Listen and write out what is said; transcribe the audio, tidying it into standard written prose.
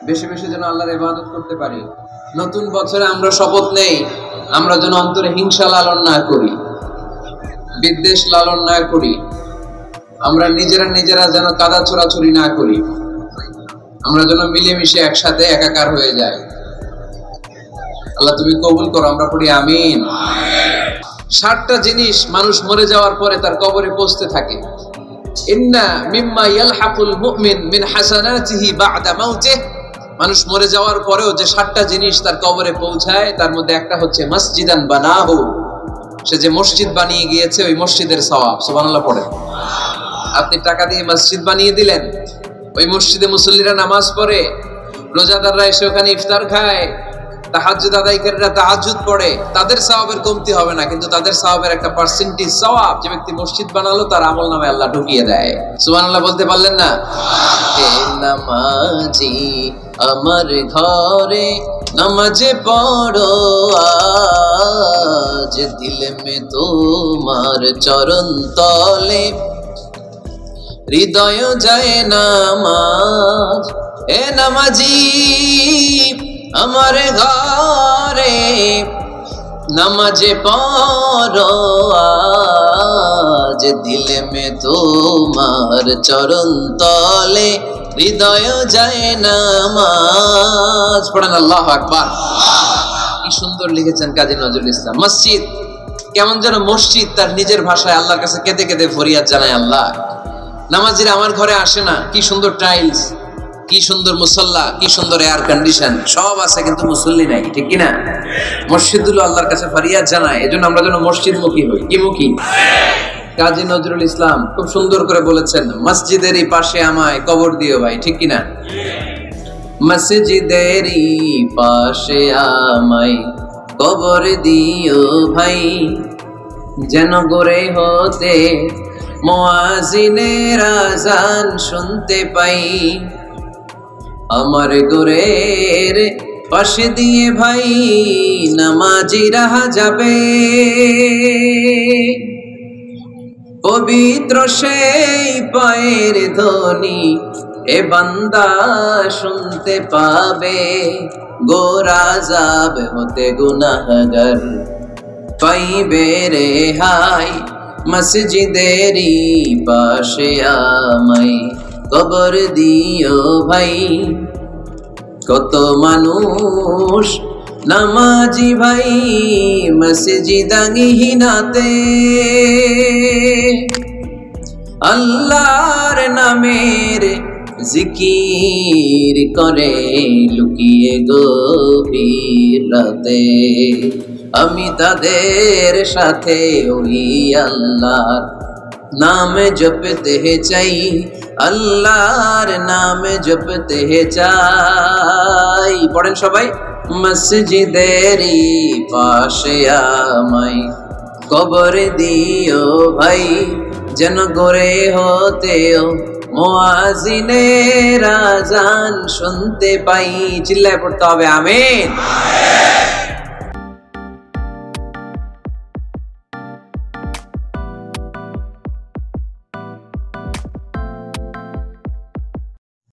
বেশি বেশি যেন আল্লাহর ইবাদত করতে পারি। নতুন বছরে আমরা শপথ নেই, আমরা যেন অন্তরে হিংসা লালন না করি, বিদ্বেষ লালন না করি, আমরা নিজেরা যেন কাদা ছোড়াছুরি না করি, আমরা যেন মিলেমিশে একসাথে একাকার হয়ে যাই। আল্লাহ তুমি কবুল করো, আমরা পড়ি আমিন। 60টা জিনিস মানুষ মরে যাওয়ার পরে তার কবরে পৌঁছতে থাকে। ইন্না মিম্মা ইয়ালহাকুল মুমিন মিন হাসানাতিহি বা'দা মাউতিহি, মানুষ মরে যাওয়ার পরেও যে 60টা জিনিস তার কবরে পৌঁছায় তার মধ্যে একটা হচ্ছে মসজিদান বানাহু, সে যে মসজিদ বানিয়ে গিয়েছে ওই মসজিদের সওয়াব। সুবহানাল্লাহ পড়ে। আপনি টাকা দিয়ে মসজিদ বানিয়ে দিলেন, ওই মসজিদে মুসল্লিরা নামাজ পড়ে, রোজাদাররা এসে ওখানে ইফতার খায়, তাহাজ্জুদ আদায়কারীরা তাহাজ্জুদ পড়ে, তাদের সওয়াবের কমতি হবে না, কিন্তু তাদের সওয়াবের একটা পার্সেন্টেজ সওয়াব যে ব্যক্তি মসজিদ বানালো তার আমলনামায় আল্লাহ ঢুকিয়ে দেয়। সুবহানাল্লাহ বলতে পারলেন না? হে নামাজি আমার ঘরে নামাজে পড়ো আজ, দিল মে তোমার চরণ তলে হৃদয় যায় নামাজ। হে নামাজি আমার ঘরে নামাজে পড়ো আজ, দিল মে তোমার চরণ তলে হৃদয় যায় নামাজ। পড়েন আল্লাহু আকবার। কি সুন্দর লিখেছেন কাজী নজরুল ইসলাম। মসজিদ কেমন যেন মসজিদ তার নিজের ভাষায় আল্লাহর কাছে কেঁদে কেঁদে ফরিয়াদ জানায়, আল্লাহ নামাজিরা আমার ঘরে আসে না, কি সুন্দর টাইলস, কি সুন্দর মুসল্লা, কি সুন্দর এয়ার কন্ডিশন, সব আছে কিন্তু মুসল্লি নাই, ঠিক কিনা? মসজিদগুলো আল্লাহর কাছে ফরিয়াদ জানায়, এজন্য আমরা যেন মসজিদ মুখী হই। কি মুখী? কাজী নজরুল ইসলাম খুব সুন্দর করে বলেছেন, মসজিদেরই পাশে আমায় কবর দিও ভাই, ঠিক কিনা? মসজিদেরই পাশে আমায় কবর দিও ভাই, যেন গড়ে হতে মুয়াজ্জিনের আযান শুনতে পাই। আমার গোরের পাশে দিয়ে ভাই নামাজিরা যাবে, পবিত্র সেই পায়ের ধ্বনি এ বান্দা শুনতে পাবে। গোরা যাব হতে গুনাহগার পাইবে রেহাই, মসজিদেরই পাশে আমায় কবর দিও ভাই। কত মানুষ নামাজি ভাই মসজিদাঙ্গিহীনাতে, আল্লাহর নামের জিকির করে লুকিয়ে গভীর রাতে। আমি তাদের সাথে ওই আল্লাহর নাম জপতে চাই, আল্লাহর নাম জপতে চাই। পড়েন সবাই, মসজিদেরই পাশে আমায় কবর দিও ভাই, যেন গড়ে হতেও মুয়াজ্জিনের আযান শুনতে পাই। চিল্লায় পড়তে হবে আমিন।